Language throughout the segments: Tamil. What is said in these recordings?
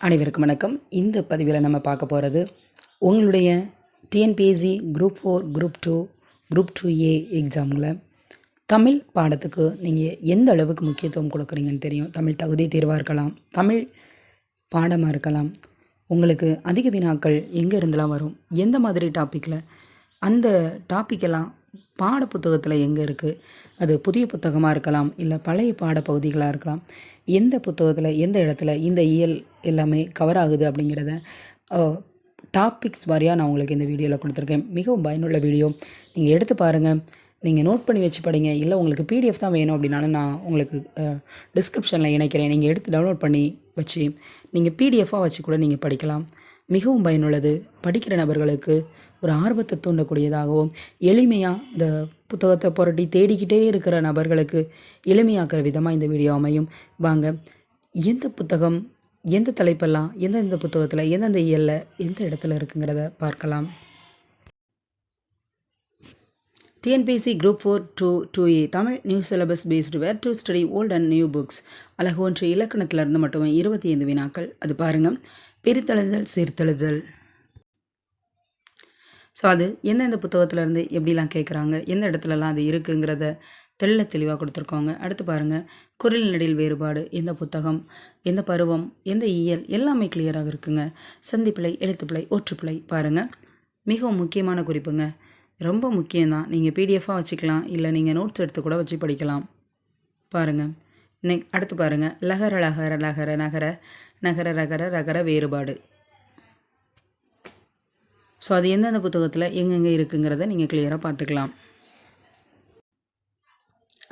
அனைவருக்கும் வணக்கம். இந்த பதிவில் நம்ம பார்க்க போகிறது உங்களுடைய TNPSC group 4 group 2 group 2A எக்ஸாமில் தமிழ் பாடத்துக்கு நீங்கள் எந்த அளவுக்கு முக்கியத்துவம் கொடுக்குறீங்கன்னு தெரியும். தமிழ் தகுதி தேர்வாக இருக்கலாம், தமிழ் பாடமாக இருக்கலாம். உங்களுக்கு அதிக வினாக்கள் எங்கே இருந்தெல்லாம் வரும், எந்த மாதிரி டாப்பிக்கில், அந்த டாப்பிக்கெல்லாம் பாட புத்தகத்தில் எங்கே இருக்குது, அது புதிய புத்தகமாக இருக்கலாம், இல்லை பழைய பாட பகுதிகளாக இருக்கலாம், எந்த புத்தகத்தில் எந்த இடத்துல இந்த இயல் எல்லாமே கவர் ஆகுது அப்படிங்கிறத டாபிக்ஸ் வாரியாக நான் உங்களுக்கு இந்த வீடியோவில் கொடுத்துருக்கேன். மிகவும் பயனுள்ள வீடியோ. நீங்கள் எடுத்து பாருங்கள், நீங்கள் நோட் பண்ணி வச்சு படிங்க. இல்லை உங்களுக்கு பிடிஎஃப் தான் வேணும் அப்படின்னாலும் நான் உங்களுக்கு டிஸ்கிரிப்ஷனில் இணைக்கிறேன். நீங்கள் எடுத்து டவுன்லோட் பண்ணி வச்சு நீங்கள் பிடிஎஃபாக வச்சு கூட நீங்கள் படிக்கலாம். மிகவும் பயனுள்ளது. படிக்கிற நபர்களுக்கு ஒரு ஆர்வத்தை தூண்டக்கூடியதாகவும், எளிமையாக இந்த புத்தகத்தை புரட்டி தேடிக்கிட்டே இருக்கிற நபர்களுக்கு எளிமையாக்குற விதமாக இந்த வீடியோ அமையும். வாங்க, எந்த புத்தகம், எந்த தலைப்பெல்லாம் எந்தெந்த புத்தகத்தில் எந்தெந்த இயலில் எந்த இடத்துல இருக்குங்கிறத பார்க்கலாம். TNPSC group 4 to 2A Tamil new syllabus based where to study old and new books. அழகு ஒன்று இலக்கணத்திலிருந்து மட்டுமே 25 வினாக்கள். அது பாருங்கள். பிரித்தெழுதல், சேர்த்தெழுதல். ஸோ அது எந்தெந்த புத்தகத்திலேருந்து எப்படிலாம் கேட்குறாங்க, எந்த இடத்துலலாம் அது இருக்குங்கிறத தெளிவாக கொடுத்துருக்கோங்க. அடுத்து பாருங்கள், குரல் நடையில் வேறுபாடு, எந்த புத்தகம், எந்த பருவம், எந்த இயல், எல்லாமே கிளியராக இருக்குங்க. சந்திப்பிழை, எழுத்துப்பிழை, ஒற்றுப்பிழை பாருங்கள். மிகவும் முக்கியமான குறிப்புங்க, ரொம்ப முக்கியம்தான். நீங்கள் பிடிஎஃபாக வச்சுக்கலாம், இல்லை நீங்கள் நோட்ஸ் எடுத்து கூட வச்சு படிக்கலாம். பாருங்கள். அடுத்து பாருங்கள், லகர லகர லகர நகர நகர ரகர ரகர வேறுபாடு. ஸோ அது எந்தெந்த புத்தகத்தில் எங்கெங்கே இருக்குங்கிறத நீங்கள் கிளியராக பார்த்துக்கலாம்.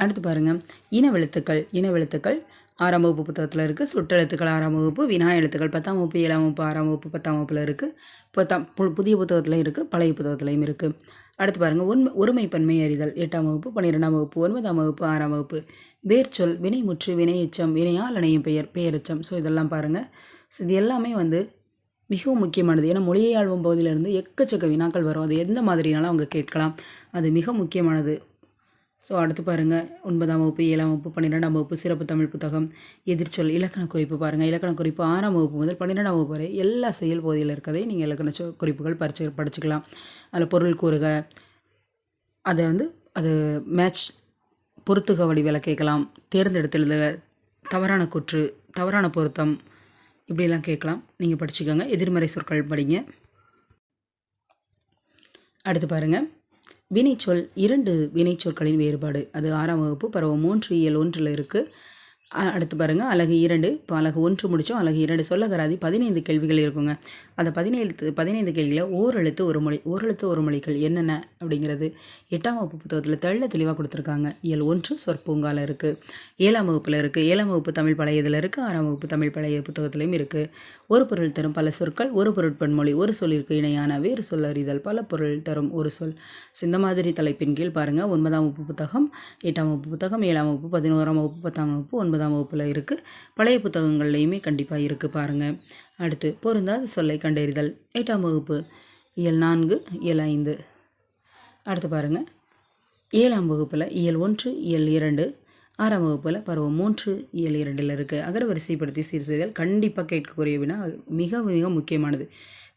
அடுத்து பாருங்கள், இனவெழுத்துக்கள். இனவெழுத்துக்கள் 6ஆம் வகுப்பு புத்தகத்தில் இருக்குது. சுற்றெழுத்துக்கள் 6ஆம் வகுப்பு, வினா எழுத்துக்கள் 10ஆம் வகுப்பு, 7ஆம் வகுப்பு, 6ஆம் வகுப்பு, 10ஆம் வகுப்பில் இருக்குது. புதிய புத்தகத்துலையும் இருக்குது, பழைய புத்தகத்துலையும் இருக்குது. அடுத்து பாருங்கள், ஒருமைப்பன்மை அறிதல் 8ஆம் வகுப்பு, 12ஆம் வகுப்பு, 9ஆம் வகுப்பு, 6ஆம் வகுப்பு. வேர்ச்சொல், வினைமுற்று, வினையெச்சம், வினையால் இணையும் பெயர், பெயரெச்சம். ஸோ இதெல்லாம் பாருங்கள். ஸோ இது எல்லாமே மிகவும் முக்கியமானது. ஏன்னா மொழியை ஆழ்வும் பகுதியிலேருந்து எக்கச்சக்க வினாக்கள் வரும். அது எந்த மாதிரினாலும் அவங்க கேட்கலாம். அது மிக முக்கியமானது. ஸோ அடுத்து பாருங்கள், 9ஆம் வகுப்பு, 7ஆம் வகுப்பு, 12ஆம் வகுப்பு சிறப்பு தமிழ் புத்தகம். எதிர்ச்சொல், இலக்கண குறிப்பு பாருங்கள். இலக்கண குறிப்பு 6ஆம் வகுப்பு முதல் 12ஆம் வகுப்பு வரை எல்லா செயல் பகுதியில் இருக்கதை நீங்கள் இலக்கண குறிப்புகள் படிச்சுக்கலாம். அதில் பொருள் கூறுக, அதை அது மேட்ச் பொருத்துக வடிவில் கேட்கலாம். தேர்ந்தெடுத்தெழுத, தவறான கூற்று, தவறான பொருத்தம், இப்படியெல்லாம் கேட்கலாம். நீங்கள் படிச்சுக்கோங்க. எதிர்மறை சொற்கள் படிங்க. அடுத்து பாருங்கள், வினைச்சொல், 2 வினைச்சொற்களின் வேறுபாடு. அது 6ஆம் வகுப்பு பருவம் 3 இயல் 1 இருக்குது. அடுத்து பாருங்கள், அலகு 2. இப்போ அலகு 1 முடித்தோம். அலகு 2 சொல்லகராதி 15 கேள்விகள் இருக்குங்க. அந்த 15 கேள்வியில் ஓரெழுத்து ஒரு மொழி, ஓரெழுத்து ஒரு மொழிகள் என்னென்ன அப்படிங்கிறது 8ஆம் வகுப்பு புத்தகத்தில் தெளிவாக கொடுத்துருக்காங்க. இயல் 1 சொற்பூங்கால இருக்குது, 7ஆம் வகுப்பில் இருக்குது. 7ஆம் வகுப்பு தமிழ் பழையதில் இருக்குது, 6ஆம் வகுப்பு தமிழ் பழைய புத்தகத்துலையும் இருக்குது. ஒரு பொருள் தரும் பல சொற்கள், ஒரு பொருட்பன்மொழி, ஒரு சொல்லிற்கு இணையான வேறு சொல் அறிதல், பல பொருள் தரும் ஒரு சொல். இந்த மாதிரி தலைப்பின் கீழ் பாருங்கள், 9ஆம் வகுப்பு புத்தகம், 8ஆம் வகுப்பு புத்தகம், 7ஆம் வகுப்பு, 11ஆம் வகுப்பு, 10ஆம் வகுப்பு, 9ஆம் வகுப்பில் இருக்குது. பழைய புத்தகங்கள்லையுமே கண்டிப்பாக இருக்குது பாருங்கள். அடுத்து பொருந்தாத சொல்லை கண்டறிதல், 8ஆம் வகுப்பு இயல் 4 இயல் 5. அடுத்து பாருங்கள், 7ஆம் வகுப்பில் இயல் 1 இயல் 2, 6ஆம் வகுப்பில் பருவம் 3 இயல் 2 இருக்குது. அகரவரிசைப்படுத்தி சீர் செய்தல் கண்டிப்பாக கேட்கக்கூடிய வினா, மிக மிக முக்கியமானது.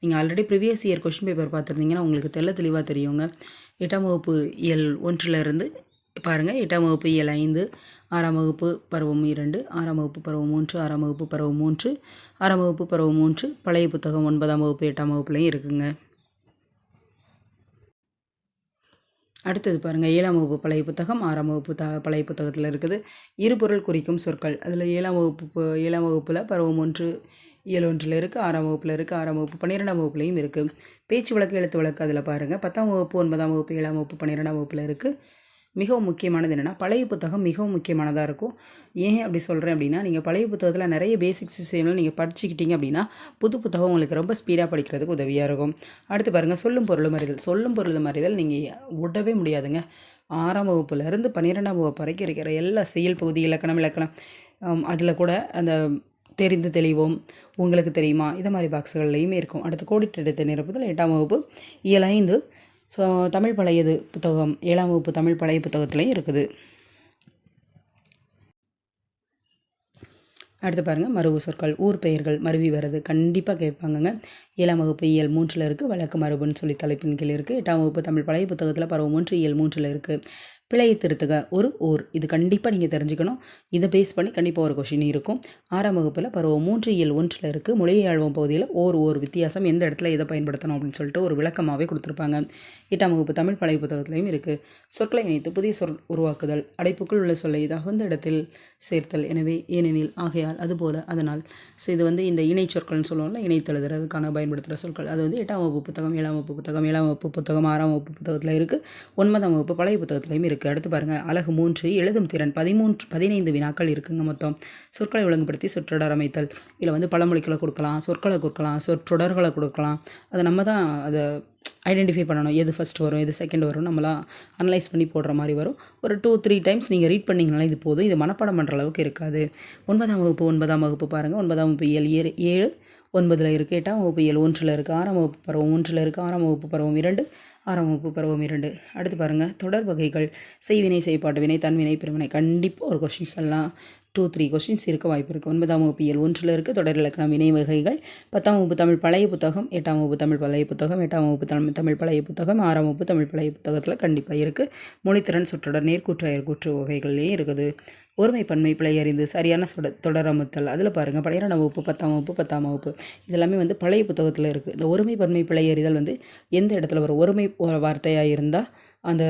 நீங்கள் already previous year question paper பார்த்துருந்தீங்கன்னா உங்களுக்கு தெளிவாக தெரியுங்க. 8ஆம் வகுப்பு இயல் 1லேருந்து பாருங்கள், 8ஆம் வகுப்பு இயல் 5, 6ஆம் வகுப்பு பருவம் 2, 6ஆம் வகுப்பு பருவம் 3, 6ஆம் வகுப்பு பருவம் 3, 6ஆம் வகுப்பு பருவம் 3. பழைய புத்தகம் 9ஆம் வகுப்பு 8ஆம் வகுப்புலையும் இருக்குங்க. அடுத்தது பாருங்கள், 7ஆம் வகுப்பு பழைய புத்தகம், 6ஆம் வகுப்பு பழைய புத்தகத்தில் இருக்குது. இருபொருள் குறிக்கும் சொற்கள். அதில் 7ஆம் வகுப்பில் பருவம் 1 இயல் 1 இருக்குது, 6ஆம் வகுப்பில் இருக்குது, 6ஆம் வகுப்பு 12ஆம் வகுப்புலையும் இருக்குது. பேச்சு வழக்கு, எழுத்து வழக்கு அதில் பாருங்கள். 10ஆம் வகுப்பு, 9ஆம் வகுப்பு, 7ஆம் வகுப்பு, 12ஆம் வகுப்பில் இருக்குது. மிகவும் முக்கியமானது என்னென்னா, பழைய புத்தகம் மிகவும் முக்கியமானதாக இருக்கும். ஏன் அப்படி சொல்கிறேன் அப்படின்னா, நீங்கள் பழைய புத்தகத்தில் நிறைய பேசிக்ஸ் விஷயங்கள் நீங்கள் படிச்சுக்கிட்டீங்க அப்படின்னா புது புத்தகம் உங்களுக்கு ரொம்ப ஸ்பீடாக படிக்கிறதுக்கு உதவியாக இருக்கும். அடுத்து பாருங்கள், சொல்லும் பொருளும் அறிதல். சொல்லும் பொருளும் அறிதல் நீங்கள் விடவே முடியாதுங்க. 6ஆம் வகுப்புலேருந்து 12ஆம் வகுப்பு வரைக்கும் இருக்கிற எல்லா செயல் பகுதி, இலக்கணம் அதில் கூட அந்த தெரிந்து தெளிவோம், உங்களுக்கு தெரியுமா, இது மாதிரி பாக்ஸுகள்லையுமே இருக்கும். அடுத்து கோடிட்டு நிரப்புதல் 8ஆம் வகுப்பு இயல் 5 ஸோ தமிழ் பழையது புத்தகம் 7ஆம் வகுப்பு தமிழ் பழைய புத்தகத்துலேயும் இருக்குது. அடுத்து பாருங்கள் மரபு சொற்கள். ஊர் பெயர்கள் மருவி வருது கண்டிப்பாக கேட்பாங்கங்க. 7ஆம் வகுப்பு இயல் 3ல் இருக்குது. வழக்கு மரபுன்னு சொல்லி தலைப்பின் கீழ் இருக்குது. 8ஆம் வகுப்பு தமிழ் பழைய புத்தகத்தில் பருவம் 3 இயல் 3ல் இருக்குது. பிழையை திருத்துக ஊர் இது கண்டிப்பாக நீங்கள் தெரிஞ்சுக்கணும். இதை பேஸ் பண்ணி கண்டிப்பாக ஒரு கொஷின் இருக்கும். 6ஆம் வகுப்பில் பருவம் 3 இயல் 1ல் இருக்குது. மொழியை ஆழ்வோம் பகுதியில் ஓர் வித்தியாசம் எந்த இடத்துல எதை பயன்படுத்தணும் அப்படின்னு சொல்லிட்டு ஒரு விளக்கமாகவே கொடுத்துருப்பாங்க. 8ஆம் வகுப்பு தமிழ் பழைய புத்தகத்துலையும் இருக்குது. சொற்களை இணைத்து புதிய சொல் உருவாக்குதல், அடைப்புக்குள் உள்ள சொல்லை தகுந்த இடத்தில் சேர்த்தல், எனவே, ஏனெனில், ஆகையால், அதுபோல, அதனால். ஸோ இது இந்த இணை சொற்கள்னு சொல்லுவாங்கள்ல, இணைத்தெழுதுறதுக்கான பயன்படுத்துகிற சொற்கள். அது 8ஆம் வகுப்பு புத்தகம், 7ஆம் வகுப்பு புத்தகம், 7ஆம் வகுப்பு புத்தகம், 6ஆம் வகுப்பு புத்தகத்தில் இருக்குது. 9ஆம் வகுப்பு பழைய புத்தகத்துலையும் இருக்குது. அடுத்து பாருங்கள் அலகு 3 எழுதும் திறன் 15 வினாக்கள் இருக்குங்க மொத்தம். சொற்களை ஒழுங்குபடுத்தி சொற்றொடர் அமைத்தல். இதில் பழமொழிகளை கொடுக்கலாம், சொற்களை கொடுக்கலாம், சொற்றொடர்களை கொடுக்கலாம். அதை நம்ம தான் அதை ஐடென்டிஃபை பண்ணணும். எது ஃபஸ்ட் வரும், எது செகண்ட் வரும், நம்மளாம் அனலைஸ் பண்ணி போடுற மாதிரி வரும். ஒரு 2-3 டைம்ஸ் நீங்கள் ரீட் பண்ணிங்கனால இது போதும். இது மனப்பாடம் பண்ணுற அளவுக்கு இருக்காது. 9ஆம் வகுப்பு பாருங்கள். 9ஆம் வகுப்பு இயல் 7 9ல் இருக்குது. 8ஆம் வகுப்பு இயல் 1ல் இருக்குது. 6ஆம் வகுப்பு பருவம் 1ல் இருக்குது. 6ஆம் வகுப்பு பருவம் 2, 6ஆம் வகுப்பு பருவம் 2. அடுத்து பாருங்கள் தொடர் வகைகள். செய்வினை, செய்பாட்டு வினை, தன்வினை, பிரிவினை. கண்டிப்பாக ஒரு கொஷின்ஸ் எல்லாம் 2-3 கொஷின்ஸ் இருக்க வாய்ப்பு இருக்குது. 9ஆம் வகுப்பு இயல் 1ல் இருக்குது. தொடர் இலக்கணம், வினை வகைகள். 10ஆம் வகுப்பு தமிழ் பழைய புத்தகம், 8ஆம் வகுப்பு தமிழ் பழைய புத்தகம், 8ஆம் வகுப்பு தமிழ் பழைய புத்தகம், 6ஆம் வகுப்பு தமிழ் பழைய புத்தகத்தில் கண்டிப்பாக இருக்குது. மொழித்திறன், சொற்றொடர், நேர்க்கூற்று, அயற்கூற்று வகைகள்லேயும் இருக்குது. ஒருமை பன்மை பிழை அறிந்து சரியான தொடர் அமுத்தல். அதில் பாருங்கள் 12ஆம் வகுப்பு 10ஆம் வகுப்பு 10ஆம் வகுப்பு இதெல்லாமே பழைய புத்தகத்தில் இருக்குது. இந்த ஒருமை பன்மை பிழை அறிதல் எந்த இடத்துல வரும்? ஒருமை வார்த்தையாக இருந்தால் அந்த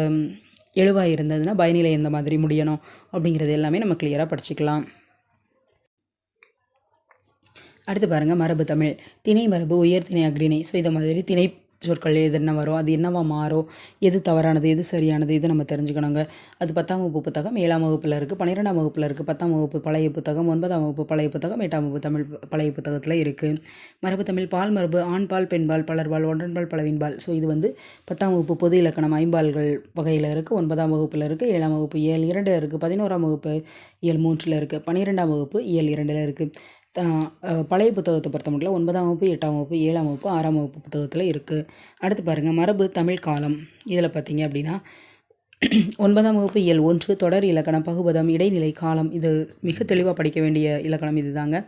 எழுவாக இருந்ததுன்னா பயனிலை எந்த மாதிரி முடியணும் அப்படிங்கிறது எல்லாமே நம்ம கிளியராக படிச்சுக்கலாம். அடுத்து பாருங்கள் மரபு தமிழ். திணை மரபு, உயர்திணை, அக்ரிணை. ஸோ இதை மாதிரி திணை சொற்கள் எது என்ன வரும், அது என்னவா மாறும், எது தவறானது, எது சரியானது, இது நம்ம தெரிஞ்சுக்கணுங்க. அது 10ஆம் வகுப்பு புத்தகம் 7ஆம் வகுப்பில் இருக்குது. 12ஆம் வகுப்பில் இருக்குது. 10ஆம் வகுப்பு பழைய புத்தகம், 9ஆம் வகுப்பு பழைய புத்தகம், 8ஆம் வகுப்பு தமிழ் பழைய புத்தகத்தில் இருக்குது. மரபு தமிழ் பால் மரபு, ஆண்பால், பெண்பால், பலர்பால், ஒன்றன்பால், பலவின்பால். ஸோ இது 10ஆம் வகுப்பு பொது இலக்கணம் ஐம்பால்கள் வகையில் இருக்குது. 9ஆம் வகுப்பில் இருக்குது. 7ஆம் வகுப்பு இயல் 2ல் இருக்குது. 11ஆம் வகுப்பு இயல் 3ல் இருக்குது. 12ஆம் வகுப்பு இயல் 2ல் இருக்குது. பழைய புத்தகத்தை பொறுத்த மட்டும் 9ஆம் வகுப்பு, 8ஆம் வகுப்பு, 7ஆம் வகுப்பு, 6ஆம் வகுப்பு புத்தகத்தில் இருக்குது. அடுத்து பாருங்கள் மரபு தமிழ் காலம். இதில் பார்த்தீங்க அப்படின்னா 9ஆம் வகுப்பு இயல் 1 தொடர் இலக்கணம், பகுபதம், இடைநிலை, காலம். இது மிக தெளிவாக படிக்க வேண்டிய இலக்கணம் இது தாங்க.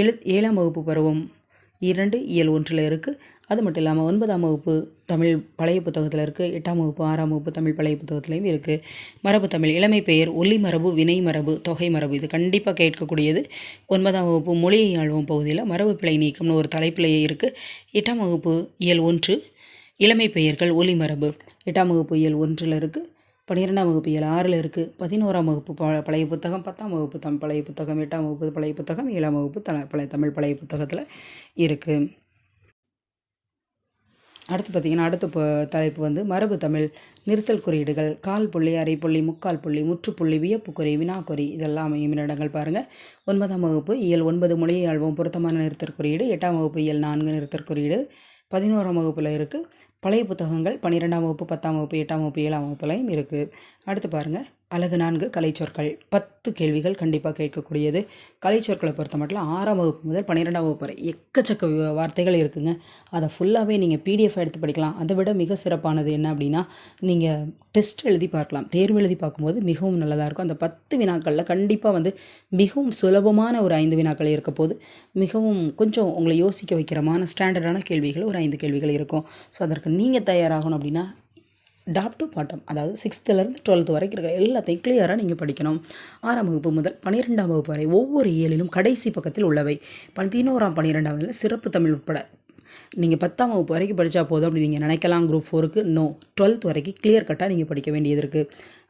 7ஆம் வகுப்பு பருவம் 2 இயல் 1ல் இருக்குது. அது மட்டும் இல்லாமல் 9ஆம் வகுப்பு தமிழ் பழைய புத்தகத்தில் இருக்குது. 8ஆம் வகுப்பு 6ஆம் வகுப்பு தமிழ் பழைய புத்தகத்துலையும் இருக்குது. மரபு தமிழ் இளமை பெயர், ஒலி மரபு, வினை மரபு, தொகை மரபு. இது கண்டிப்பாக கேட்கக்கூடியது. 9ஆம் வகுப்பு மொழியை ஆழ்வோம் பகுதியில் மரபு பிழை நீக்கம்னு ஒரு தலைப்பிலேயே இருக்குது. 8ஆம் வகுப்பு இயல் 1 இளமை பெயர்கள், ஒலி மரபு. 8ஆம் வகுப்பு இயல் 1ல் இருக்குது. 12ஆம் வகுப்பு இயல் 6ல் இருக்குது. 11ஆம் வகுப்பு பழைய புத்தகம், 10ஆம் வகுப்பு பழைய புத்தகம், 8ஆம் வகுப்பு பழைய புத்தகம், 7ஆம் வகுப்பு தமிழ் பழைய புத்தகத்தில் இருக்குது. அடுத்து பார்த்திங்கன்னா அடுத்த தலைப்பு மரபு தமிழ். நிறுத்தல் குறியீடுகள், கால் புள்ளி, அரை புள்ளி, முக்கால் புள்ளி, முற்றுப்புள்ளி, வியப்புக்குறி, வினாக்குறி இதெல்லாம் அமையும் இடங்கள் பாருங்கள். 9ஆம் வகுப்பு இயல் 9 மொழியை ஆழ்வோம் பொருத்தமான நிறுத்தற் குறியீடு. 8ஆம் வகுப்பு இயல் 4 நிறுத்தற் குறியீடு. 11ஆம் வகுப்பில் இருக்குது. பழைய புத்தகங்கள் 12ஆம் வகுப்பு, 10ஆம் வகுப்பு, 8ஆம் வகுப்பு, 7ஆம் வகுப்புலையும் இருக்குது. அடுத்து பாருங்கள் அலகு 4 கலைச்சொற்கள். 10 கேள்விகள் கண்டிப்பாக கேட்கக்கூடியது. கலைச்சொற்களை பொறுத்த மட்டும் 6ஆம் வகுப்பு முதல் 12ஆம் வகுப்பு வரை எக்கச்சக்க வார்த்தைகள் இருக்குங்க. அதை ஃபுல்லாகவே நீங்கள் PDF எடுத்து படிக்கலாம். அதை விட மிக சிறப்பானது என்ன அப்படின்னா நீங்கள் டெஸ்ட் எழுதி பார்க்கலாம். தேர்வு எழுதி பார்க்கும்போது மிகவும் நல்லதாக இருக்கும். அந்த 10 வினாக்களில் கண்டிப்பாக மிகவும் சுலபமான ஒரு 5 வினாக்கள் இருக்க போது மிகவும் கொஞ்சம் உங்களை யோசிக்க வைக்கிறமான ஸ்டாண்டர்டான கேள்விகள் ஒரு 5 கேள்விகள் இருக்கும். ஸோ அதற்கு நீங்கள் தயாராகணும் அப்படின்னா டாப் டு பாட்டம், அதாவது 6th-லேருந்து 12th வரைக்கும் இருக்கிற எல்லாத்தையும் கிளியராக நீங்கள் படிக்கணும். 6ஆம் வகுப்பு முதல் 12ஆம் வகுப்பு வரை ஒவ்வொரு இயலிலும் கடைசி பக்கத்தில் உள்ளவை. 11ஆம் 12ஆம் சிறப்பு தமிழ் உட்பட நீங்கள் 10ஆம் வகுப்பு வரைக்கும் படித்தா போதும் அப்படி நீங்கள் நினைக்கலாம். குரூப் 4க்கு நோ, 12th வரைக்கும் கிளியர் கட்டாக நீங்கள் படிக்க வேண்டியது இருக்குது.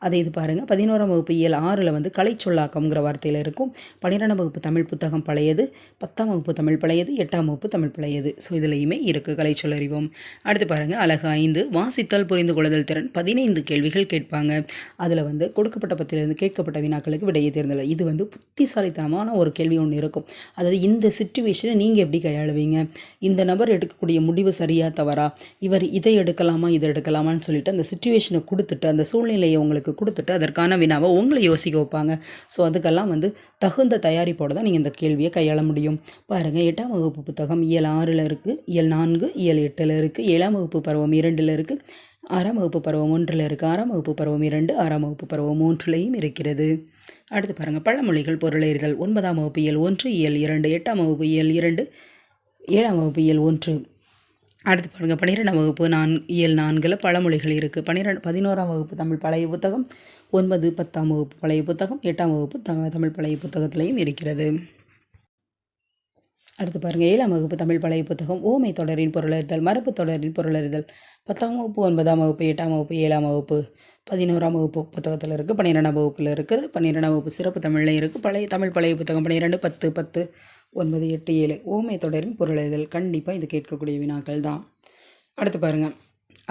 அதை இது பாருங்கள். 11ஆம் வகுப்பு இயல் 6ல் கலைச்சொல்லாக்கம்ங்கிற வார்த்தையில் இருக்கும். 12ஆம் வகுப்பு தமிழ் புத்தகம் பழையது, 10ஆம் வகுப்பு தமிழ் பழையது, 8ஆம் வகுப்பு தமிழ் பழையது. ஸோ இதுலேயுமே இருக்குது கலைச்சொல் அறிவோம். அடுத்து பாருங்கள் அலகு 5 வாசித்தல் புரிந்து கொள்ளுதல் திறன். 15 கேள்விகள் கேட்பாங்க. அதில் கொடுக்கப்பட்ட பத்திலிருந்து கேட்கப்பட்ட வினாக்களுக்கு விடையை தேர்ந்தல. இது புத்திசாலித்தனமான ஒரு கேள்வி ஒன்று இருக்கும். அதாவது இந்த சிச்சுவேஷனை நீங்கள் எப்படி கையாளுவீங்க, இந்த நபர் எடுக்கக்கூடிய முடிவு சரியா தவறா, இவர் இதை எடுக்கலாமா இதை எடுக்கலாமான்னு சொல்லிட்டு அந்த சிச்சுவேஷனை கொடுத்துட்டு அந்த சூழ்நிலையை உங்களுக்கு கொடுத்துட்டு அதற்கான வினாவை உங்களை யோசிக்க வைப்பாங்க. ஸோ அதுக்கெல்லாம் தகுந்த தயாரிப்போடு தான் நீங்கள் இந்த கேள்வியை கையாள முடியும். பாருங்கள் 8ஆம் வகுப்பு புத்தகம் இயல் 6ல் இருக்குது, இயல் 4 இயல் 8ல் இருக்குது, 7ஆம் வகுப்பு பருவம் 2ல் இருக்குது, 6ஆம் வகுப்பு பருவம் 1ல் இருக்குது, 6ஆம் வகுப்பு பருவம் 2, 6ஆம் வகுப்பு பருவம் 3லையும் இருக்கிறது. அடுத்து பாருங்கள் பழமொழிகள் பொருளறிதல் 9ஆம் வகுப்பு இயல் 1 இயல் 2 8ஆம் வகுப்பு இயல் 2 7ஆம் வகுப்பு இயல் 1. அடுத்து பாருங்கள் 12ஆம் வகுப்பு இயல் 4 பழமொழிகள் இருக்குது. 11ஆம் வகுப்பு தமிழ் பழைய புத்தகம் 9 10ஆம் வகுப்பு பழைய புத்தகம் 8ஆம் வகுப்பு தமிழ் பழைய புத்தகத்திலையும் இருக்கிறது. அடுத்து பாருங்கள் 7ஆம் வகுப்பு தமிழ் பழைய புத்தகம் ஓமை தொடரின் பொருளறிதல் மரபு தொடரின் பொருளறிதல் 10ஆம் வகுப்பு 9ஆம் வகுப்பு 8ஆம் வகுப்பு 7ஆம் வகுப்பு 11ஆம் வகுப்பு புத்தகத்தில் இருக்குது. 12ஆம் வகுப்பில் இருக்குது. 12ஆம் வகுப்பு சிறப்பு தமிழில் இருக்குது. பழைய புத்தகம் 12 10 10 9 8 7 ஓமை தொடரின் பொருளறிதல். கண்டிப்பாக இது கேட்கக்கூடிய வினாக்கள் தான். அடுத்து பாருங்கள்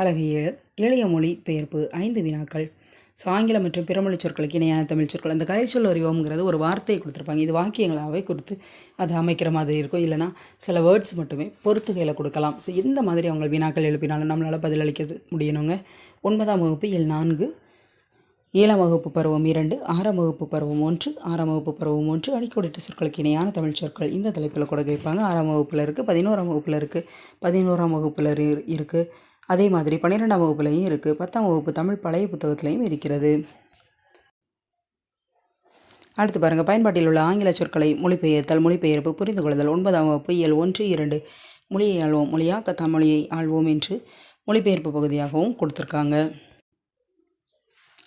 அலகு 7 எளிய மொழி பெயர்ப்பு 5 வினாக்கள். ஆங்கிலம் மற்றும் பிறமொழி சொற்களுக்கு இணையான தமிழ் சொற்கள். அந்த கதைச்சொல் அறிவோம்ங்கிறது ஒரு வார்த்தையை கொடுத்துருப்பாங்க. இது வாக்கியங்களாகவே கொடுத்து அதை அமைக்கிற மாதிரி இருக்கும். இல்லைனா சில வேர்ட்ஸ் மட்டுமே பொறுத்துகையில் கொடுக்கலாம். ஸோ எந்த மாதிரி அவங்க வினாக்கள் எழுப்பினாலும் நம்மளால் பதிலளிக்க முடியணுங்க. 9ஆம் வகுப்பு இயல் 4 7ஆம் வகுப்பு பருவம் 2 6ஆம் வகுப்பு பருவம் 1 6ஆம் வகுப்பு பருவம் 1 அடிக்கோடிட்ட சொற்களுக்கு இணையான தமிழ் சொற்கள் இந்த தலைப்பில் கூட கேட்பாங்க. 6ஆம் வகுப்பில் இருக்குது. 11ஆம் வகுப்பில் இருக்குது. 11ஆம் வகுப்பில் இருக்குது. அதே மாதிரி 12ஆம் வகுப்புலையும் இருக்குது. 10ஆம் வகுப்பு தமிழ் பழைய புத்தகத்திலையும் இருக்கிறது. அடுத்து பாருங்கள் பயன்பாட்டில் உள்ள ஆங்கில சொற்களை மொழிபெயர்த்தல் மொழிபெயர்ப்பு புரிந்து கொள்ளுதல் 9ஆம் வகுப்பு இயல் 1 2 மொழியை ஆள்வோம் மொழியாக்க தமிழையை ஆள்வோம் என்று மொழிபெயர்ப்பு பகுதியாகவும் கொடுத்துருக்காங்க.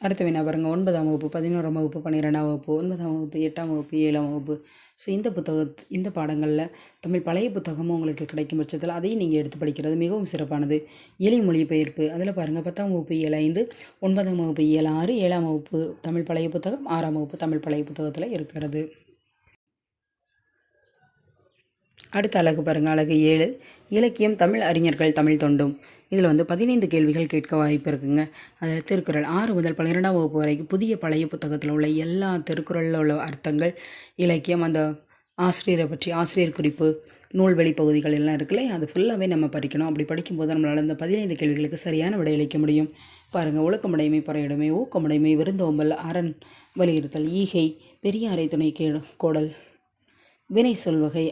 அடுத்த வினா பாருங்கள் 9ஆம் வகுப்பு 11ஆம் வகுப்பு 12ஆம் வகுப்பு 9ஆம் வகுப்பு 8ஆம் வகுப்பு 7ஆம் வகுப்பு. ஸோ இந்த பாடங்களில் தமிழ் பழைய புத்தகமும் உங்களுக்கு கிடைக்கும் பட்சத்தில் அதையும் நீங்கள் எடுத்து படிக்கிறது மிகவும் சிறப்பானது. எளிய மொழிபெயர்ப்பு அதில் பாருங்கள் 10ஆம் வகுப்பு இயல் 5 9ஆம் வகுப்பு இயல் 6 7ஆம் வகுப்பு தமிழ் பழைய புத்தகம் 6ஆம் வகுப்பு தமிழ் பழைய புத்தகத்தில் இருக்கிறது. அடுத்த அலகு பாருங்கள் அலகு 7 இலக்கியம் தமிழ் அறிஞர்கள் தமிழ் தொண்டும். இதில் 15 கேள்விகள் கேட்க வாய்ப்பு இருக்குங்க. அது திருக்குறள் 6 முதல் 12ஆம் வகுப்பு வரைக்கும் புதிய பழைய புத்தகத்தில் உள்ள எல்லா திருக்குறளில் உள்ள அர்த்தங்கள் இலக்கியம் அந்த ஆசிரியரை பற்றி ஆசிரியர் குறிப்பு நூல்வெளி பகுதிகள் எல்லாம் இருக்குல்ல அது ஃபுல்லாகவே நம்ம படிக்கணும். அப்படி படிக்கும்போது நம்மளால் அந்த 15 கேள்விகளுக்கு சரியான விடையளிக்க முடியும். பாருங்கள் ஒழுக்கமுடைமை பறையுடைமை ஊக்கமுடைமை விருந்தோம்பல் அரண் வலியுறுத்தல் ஈகை பெரியாரை துணை கோடல் வினை சொல்வகை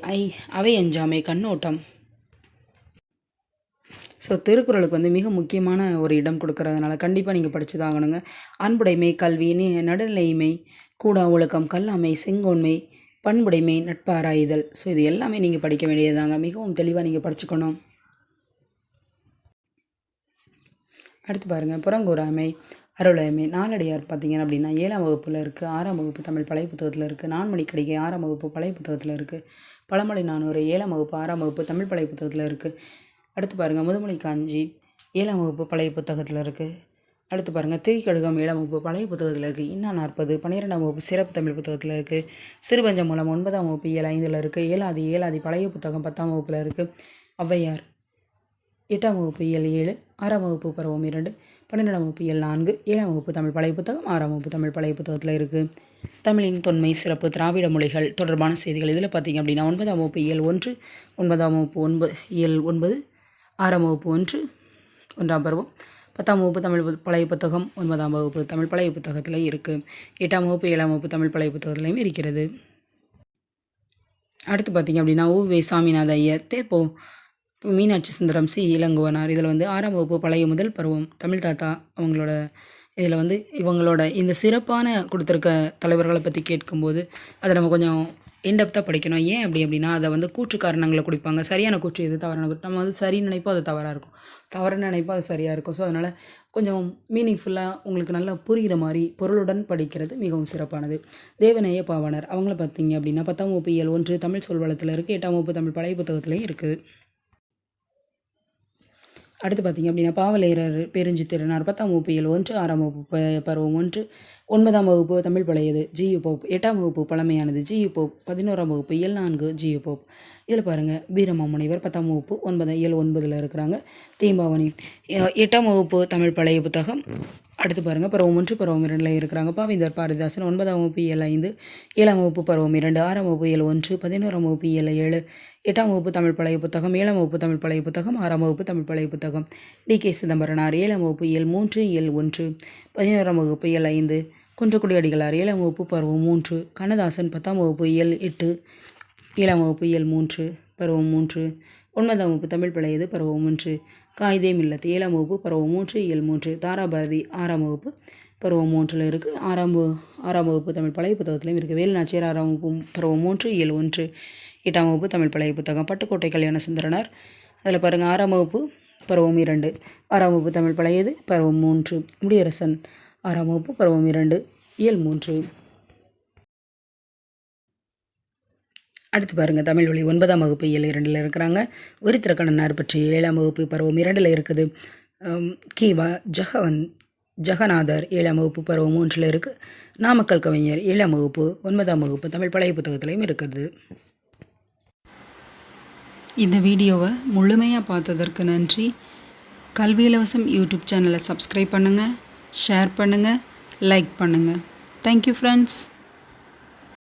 அவை அஞ்சாமை கண்ணோட்டம். ஸோ திருக்குறளுக்கு மிக முக்கியமான ஒரு இடம் கொடுக்கறதுனால கண்டிப்பாக நீங்கள் படித்து தான் ஆகணுங்க. அன்புடைமை கல்வி நடுநிலைமை கூடா ஒழுக்கம் கல்லாமை செங்கோன்மை பண்புடைமை நட்பாராயுதல். ஸோ இது எல்லாமே நீங்கள் படிக்க வேண்டியதாங்க. மிகவும் தெளிவாக நீங்கள் படிச்சுக்கணும். அடுத்து பாருங்கள் புறங்கூறாமை அருளாமை நாலடியார் பார்த்தீங்கன்னா அப்படின்னா 7ஆம் வகுப்பில் இருக்குது. 6ஆம் வகுப்பு தமிழ் பழைய புத்தகத்தில் இருக்குது. நான்மணிக்கடிகை 6ஆம் வகுப்பு பழைய புத்தகத்தில் இருக்குது. பழமொழி 400 7ஆம் வகுப்பு 6ஆம் வகுப்பு தமிழ் பழைய புத்தகத்தில் இருக்குது. அடுத்து பாருங்கள் முதுமொழி காஞ்சி 7ஆம் வகுப்பு பழைய புத்தகத்தில் இருக்குது. அடுத்து பாருங்கள் திரிகடுகம் 7ஆம் வகுப்பு பழைய புத்தகத்தில் இருக்குது. இன்னா 40 12ஆம் வகுப்பு சிறப்பு தமிழ் புத்தகத்தில் இருக்குது. சிறுபஞ்சம் மூலம் 9ஆம் வகுப்பு இயல் 5 இருக்குது. ஏலாதி பழைய புத்தகம் 10ஆம் வகுப்பில் இருக்குது. ஔவையார் 8ஆம் வகுப்பு இயல் 7 6ஆம் வகுப்பு பருவம் 2 12ஆம் வகுப்பு இயல் 4 7ஆம் வகுப்பு தமிழ் பழைய புத்தகம் 6ஆம் வகுப்பு தமிழ் பழைய புத்தகத்தில் இருக்குது. தமிழின் தொன்மை சிறப்பு திராவிட மொழிகள் தொடர்பான செய்திகள் இதில் பார்த்திங்க அப்படின்னா 9ஆம் வகுப்பு இயல் 1 9ஆம் வகுப்பு இயல் 9 6ஆம் வகுப்பு 1ஆம் பருவம் 10ஆம் வகுப்பு தமிழ் பழைய புத்தகம் 9ஆம் வகுப்பு தமிழ் பழைய புத்தகத்தில் இருக்குது. 8ஆம் வகுப்பு 7ஆம் வகுப்பு தமிழ் பழைய புத்தகத்திலையும் இருக்கிறது. அடுத்து பார்த்திங்க அப்படின்னா உ.வே. சாமிநாத ஐயர் தேப்போ மீனாட்சி சுந்தரம் சி இளங்குவனார். இதில் 6ஆம் வகுப்பு பழைய முதல் பருவம் தமிழ் தாத்தா அவங்களோட இதில் இவங்களோட இந்த சிறப்பான கொடுத்துருக்க தலைவர்களை பற்றி கேட்கும்போது அதை நம்ம கொஞ்சம் இன்டெப்த்தாக படிக்கணும். ஏன் அப்படின்னா அதை கூற்று காரணங்களை கொடுப்பாங்க. சரியான கூற்று எது தவறான கூற்று நம்ம சரி நினைப்போம் அது தவறாக இருக்கும், தவறான நினைப்போம் அது சரியாக இருக்கும். ஸோ அதனால் கொஞ்சம் மீனிங்ஃபுல்லாக உங்களுக்கு நல்லா புரிகிற மாதிரி பொருளுடன் படிக்கிறது மிகவும் சிறப்பானது. தேவநேய பாவாணர் அவங்கள பார்த்தீங்க அப்படின்னா 10ஆம் வகுப்பு இயல் 1 தமிழ் சொல்வளத்தில் இருக்குது. 8ஆம் வகுப்பு தமிழ் பழைய புத்தகத்துலேயும் இருக்குது. அடுத்து பார்த்திங்க அப்படின்னா பாவலேரர் பெருஞ்சித்திரனார் 10ஆம் வகுப்பு இயல் 1 6ஆம் வகுப்பு பருவம் 1 9ஆம் வகுப்பு தமிழ் பழையது ஜி.யு. போப் 8ஆம் வகுப்பு பழமையானது ஜி.யு. போப் 11ஆம் வகுப்பு இயல் 4 ஜி.யு. போப். இதில் பாருங்கள் வீரமாமுனிவர் 10ஆம் வகுப்பு இயல் 9 இருக்கிறாங்க. தீம்பாவணி 8ஆம் வகுப்பு தமிழ் பழைய புத்தகம். அடுத்து பாருங்கள் பருவம் 1 பருவம் 2 இருக்கிறாங்க. பாவேந்தர் பாரதிதாசன் 9ஆம் வகுப்பு இயல் 5 7ஆம் வகுப்பு பருவம் 2 6ஆம் வகுப்பு இயல் 1 11ஆம் வகுப்பு இயல் 7 8ஆம் வகுப்பு தமிழ் பழைய புத்தகம் 7ஆம் வகுப்பு தமிழ் பழைய புத்தகம் 6ஆம் வகுப்பு தமிழ் பழைய புத்தகம். டி.கே. சிதம்பரனார் 7ஆம் வகுப்பு இயல் 3 இயல் 1 11ஆம் வகுப்பு இயல் 5 குன்றக்குடி அடிகளார் 7ஆம் வகுப்பு பருவம் 3 கண்ணதாசன் 10ஆம் வகுப்பு இயல் 8 7ஆம் வகுப்பு இயல் 3 பருவம் 3 9ஆம் வகுப்பு தமிழ் பழையது பருவம் 1 காயிதே மில்லத் 7ஆம் வகுப்பு பருவம் 3 இயல் 3 தாராபாரதி 6ஆம் வகுப்பு பருவம் 3ல் இருக்குது. ஆறாம் வகுப்பு தமிழ் பழைய புத்தகத்திலையும் இருக்குது. வேலுநாச்சியார் 6ஆம் வகுப்பு பருவம் 3 இயல் 1 8ஆம் வகுப்பு தமிழ் பழைய புத்தகம். பட்டுக்கோட்டை கல்யாண சுந்தரனார் அதில் பாருங்கள் 6ஆம் வகுப்பு பருவம் 2 6ஆம் வகுப்பு தமிழ் பழையது பருவம் 3. முடியரசன் 6ஆம் வகுப்பு பருவம் 2 இயல் 3. அடுத்து பாருங்கள் தமிழ் வழி 9ஆம் வகுப்பு இயல் 2ல் இருக்கிறாங்க. ஒரித்திரக்கண்ணனார் பற்றி 7ஆம் வகுப்பு பருவம் 2ல் இருக்குது. கீவா ஜெகநாதர் 7ஆம் வகுப்பு பருவம் 3ல் இருக்குது. நாமக்கல் கவிஞர் 7ஆம் வகுப்பு 9ஆம் வகுப்பு தமிழ் பழைய புத்தகத்திலையும் இருக்குது. இந்த வீடியோவை முழுமையாக பார்த்ததற்கு நன்றி. கல்வி இலவசம் யூடியூப் சேனலை சப்ஸ்கிரைப் பண்ணுங்கள், ஷேர் பண்ணுங்கள், லைக் பண்ணுங்கள். Thank you friends.